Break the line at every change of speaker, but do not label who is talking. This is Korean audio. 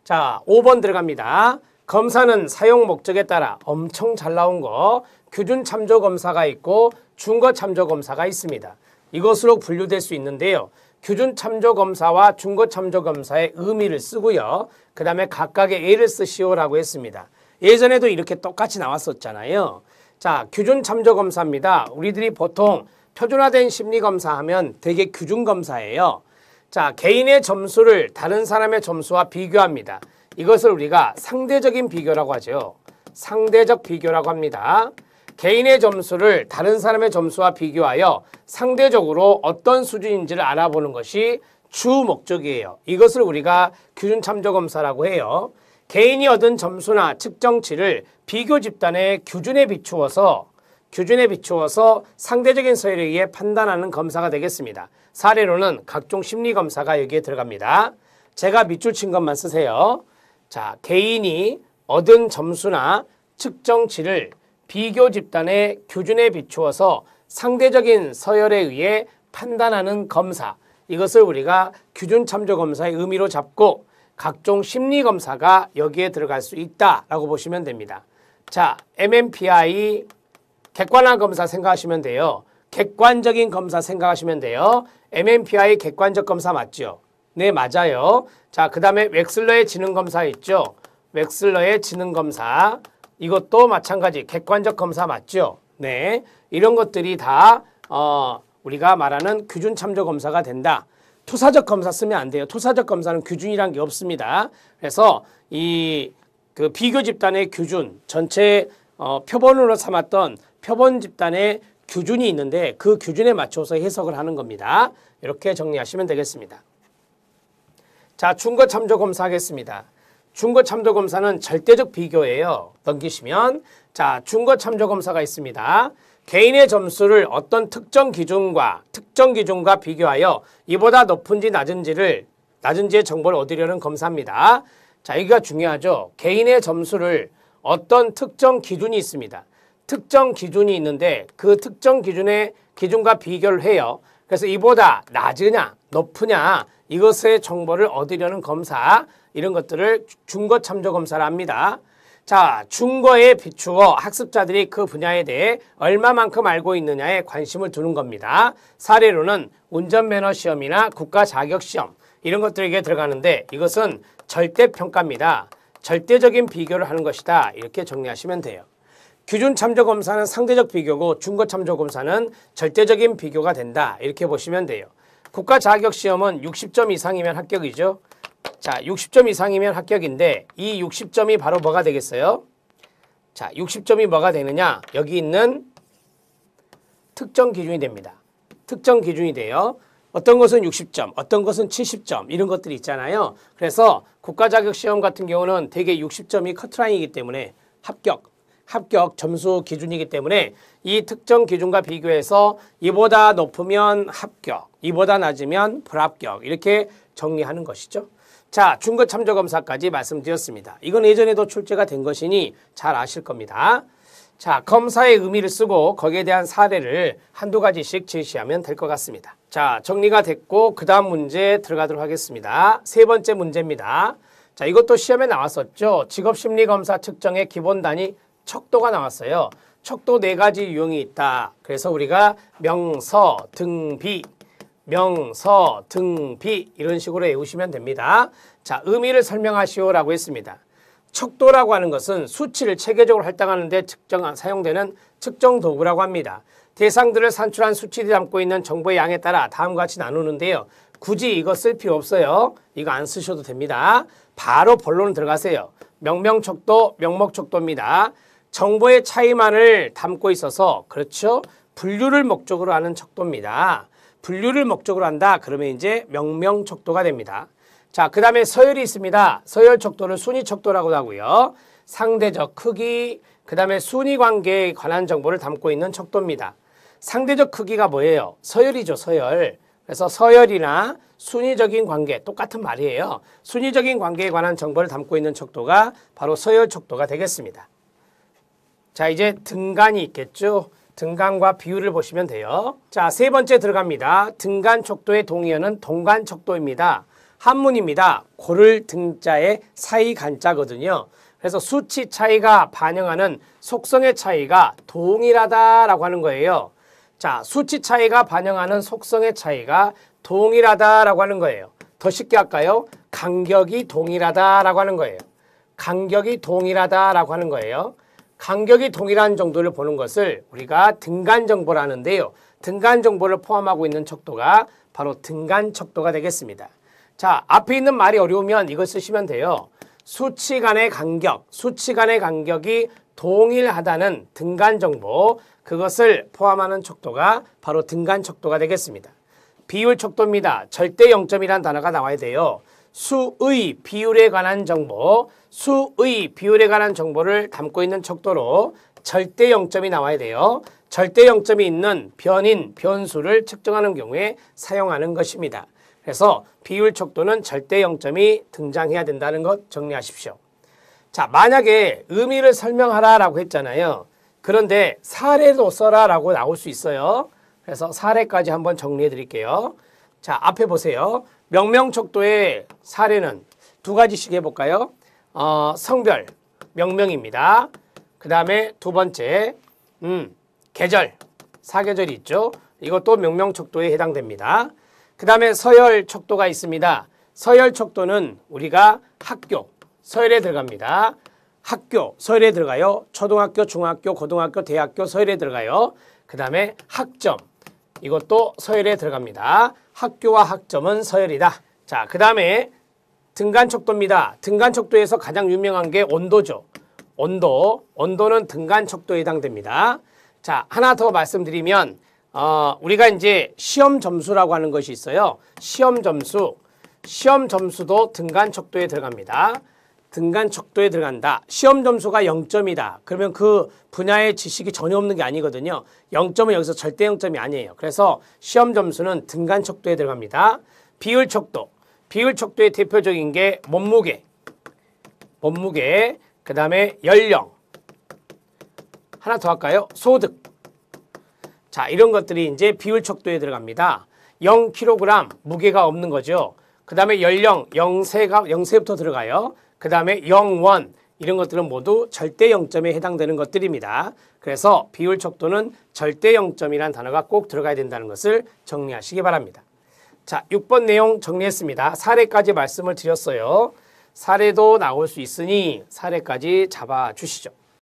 자, 5번 들어갑니다. 검사는 사용 목적에 따라 엄청 잘 나온 거 규준 참조 검사가 있고 준거 참조 검사가 있습니다. 이것으로 분류될 수 있는데요. 규준 참조 검사와 준거 참조 검사의 의미를 쓰고요. 그 다음에 각각의 예를 쓰시오라고 했습니다. 예전에도 이렇게 똑같이 나왔었잖아요. 자, 규준 참조 검사입니다. 우리들이 보통 표준화된 심리 검사하면 되게 규준 검사예요. 자, 개인의 점수를 다른 사람의 점수와 비교합니다. 이것을 우리가 상대적인 비교라고 하죠. 상대적 비교라고 합니다. 개인의 점수를 다른 사람의 점수와 비교하여 상대적으로 어떤 수준인지를 알아보는 것이 주 목적이에요. 이것을 우리가 규준 참조 검사라고 해요. 개인이 얻은 점수나 측정치를 비교 집단의 규준에 비추어서 상대적인 서열에 의해 판단하는 검사가 되겠습니다. 사례로는 각종 심리 검사가 여기에 들어갑니다. 제가 밑줄 친 것만 쓰세요. 자, 개인이 얻은 점수나 측정치를 비교 집단의 규준에 비추어서 상대적인 서열에 의해 판단하는 검사. 이것을 우리가 규준 참조 검사의 의미로 잡고 각종 심리 검사가 여기에 들어갈 수 있다라고 보시면 됩니다. 자, MMPI 객관화 검사 생각하시면 돼요. 객관적인 검사 생각하시면 돼요. MMPI 객관적 검사 맞죠? 네, 맞아요. 자, 그 다음에 웩슬러의 지능 검사 있죠? 웩슬러의 지능 검사. 이것도 마찬가지 객관적 검사 맞죠? 네, 이런 것들이 다 우리가 말하는 규준 참조 검사가 된다. 투사적 검사 쓰면 안 돼요. 투사적 검사는 규준이란 게 없습니다. 그래서 그 비교 집단의 규준, 전체 표본으로 삼았던 표본 집단의 규준이 있는데 그 규준에 맞춰서 해석을 하는 겁니다. 이렇게 정리하시면 되겠습니다. 자, 준거 참조 검사 하겠습니다. 준거 참조 검사는 절대적 비교예요. 넘기시면 자, 준거 참조 검사가 있습니다. 개인의 점수를 어떤 특정 기준과 비교하여 이보다 높은지 낮은지의 정보를 얻으려는 검사입니다. 자, 여기가 중요하죠. 개인의 점수를 어떤 특정 기준이 있습니다. 특정 기준이 있는데 그 특정 기준과 비교를 해요. 그래서 이보다 낮으냐 높으냐 이것의 정보를 얻으려는 검사, 이런 것들을 준거 참조 검사라 합니다. 자, 준거에 비추어 학습자들이 그 분야에 대해 얼마만큼 알고 있느냐에 관심을 두는 겁니다. 사례로는 운전면허 시험이나 국가 자격 시험 이런 것들에게 들어가는데 이것은 절대평가입니다. 절대적인 비교를 하는 것이다. 이렇게 정리하시면 돼요. 규준 참조 검사는 상대적 비교고 준거 참조 검사는 절대적인 비교가 된다. 이렇게 보시면 돼요. 국가 자격 시험은 60점 이상이면 합격이죠. 자, 60점 이상이면 합격인데 이 60점이 바로 뭐가 되겠어요? 자, 60점이 뭐가 되느냐? 여기 있는 특정 기준이 됩니다. 특정 기준이 돼요. 어떤 것은 60점, 어떤 것은 70점 이런 것들이 있잖아요. 그래서 국가 자격 시험 같은 경우는 대개 60점이 커트라인이기 때문에 합격 점수 기준이기 때문에 이 특정 기준과 비교해서 이보다 높으면 합격, 이보다 낮으면 불합격 이렇게 정리하는 것이죠. 자, 준거 참조 검사까지 말씀드렸습니다. 이건 예전에도 출제가 된 것이니 잘 아실 겁니다. 자, 검사의 의미를 쓰고 거기에 대한 사례를 한두 가지씩 제시하면 될 것 같습니다. 자, 정리가 됐고 그 다음 문제 들어가도록 하겠습니다. 세 번째 문제입니다. 자, 이것도 시험에 나왔었죠. 직업심리검사 측정의 기본 단위 척도가 나왔어요. 척도 4가지 유형이 있다. 그래서 우리가 명서, 등비 이런 식으로 외우시면 됩니다. 자, 의미를 설명하시오라고 했습니다. 척도라고 하는 것은 수치를 체계적으로 할당하는 데 사용되는 측정 도구라고 합니다. 대상들을 산출한 수치들이 담고 있는 정보의 양에 따라 다음과 같이 나누는데요. 굳이 이거 쓸 필요 없어요. 이거 안 쓰셔도 됩니다. 바로 본론 들어가세요. 명명척도, 명목척도입니다. 정보의 차이만을 담고 있어서 그렇죠. 분류를 목적으로 하는 척도입니다. 분류를 목적으로 한다. 그러면 이제 명명척도가 됩니다. 자, 그 다음에 서열이 있습니다. 서열 척도를 순위 척도라고 하고요. 상대적 크기, 그 다음에 순위 관계에 관한 정보를 담고 있는 척도입니다. 상대적 크기가 뭐예요? 서열이죠, 서열. 그래서 서열이나 순위적인 관계, 똑같은 말이에요. 순위적인 관계에 관한 정보를 담고 있는 척도가 바로 서열 척도가 되겠습니다. 자, 이제 등간이 있겠죠. 등간과 비율을 보시면 돼요. 자, 세 번째 들어갑니다. 등간 척도의 동의어는 동간 척도입니다. 한문입니다. 고를 등자에 사이 간자거든요. 그래서 수치 차이가 반영하는 속성의 차이가 동일하다라고 하는 거예요. 자, 수치 차이가 반영하는 속성의 차이가 동일하다라고 하는 거예요. 더 쉽게 할까요? 간격이 동일하다라고 하는 거예요. 간격이 동일하다라고 하는 거예요. 간격이 동일한 정도를 보는 것을 우리가 등간정보를 하는데요. 등간정보를 포함하고 있는 척도가 바로 등간척도가 되겠습니다. 자, 앞에 있는 말이 어려우면 이걸 쓰시면 돼요. 수치 간의 간격, 수치 간의 간격이 동일하다는 등간정보, 그것을 포함하는 척도가 바로 등간척도가 되겠습니다. 비율 척도입니다. 절대 0점이라는 단어가 나와야 돼요. 수의 비율에 관한 정보, 수의 비율에 관한 정보를 담고 있는 척도로 절대 0점이 나와야 돼요. 절대 0점이 있는 변인, 변수를 측정하는 경우에 사용하는 것입니다. 그래서 비율 척도는 절대 0점이 등장해야 된다는 것 정리하십시오. 자, 만약에 의미를 설명하라라고 했잖아요. 그런데 사례도 써라라고 나올 수 있어요. 그래서 사례까지 한번 정리해 드릴게요. 자, 앞에 보세요. 명명척도의 사례는 두 가지씩 해볼까요? 성별, 명명입니다. 그 다음에 두 번째, 계절, 사계절이 있죠. 이것도 명명척도에 해당됩니다. 그 다음에 서열척도가 있습니다. 서열척도는 우리가 학교, 서열에 들어갑니다. 학교, 서열에 들어가요. 초등학교, 중학교, 고등학교, 대학교 서열에 들어가요. 그 다음에 학점, 이것도 서열에 들어갑니다. 학교와 학점은 서열이다. 자, 그 다음에 등간척도입니다. 등간척도에서 가장 유명한 게 온도죠. 온도는 등간척도에 해당됩니다. 자, 하나 더 말씀드리면 우리가 이제 시험 점수라고 하는 것이 있어요. 시험 점수도 등간척도에 들어갑니다. 등간척도에 들어간다. 시험 점수가 0점이다. 그러면 그 분야의 지식이 전혀 없는 게 아니거든요. 0점은 여기서 절대 0점이 아니에요. 그래서 시험 점수는 등간척도에 들어갑니다. 비율척도. 비율척도의 대표적인 게 몸무게, 그 다음에 연령, 하나 더 할까요? 소득. 자, 이런 것들이 이제 비율척도에 들어갑니다. 0kg 무게가 없는 거죠. 그 다음에 연령 0세부터 들어가요. 그 다음에 0원, 이런 것들은 모두 절대 0점에 해당되는 것들입니다. 그래서 비율척도는 절대 0점이라는 단어가 꼭 들어가야 된다는 것을 정리하시기 바랍니다. 자, 6번 내용 정리했습니다. 사례까지 말씀을 드렸어요. 사례도 나올 수 있으니 사례까지 잡아주시죠.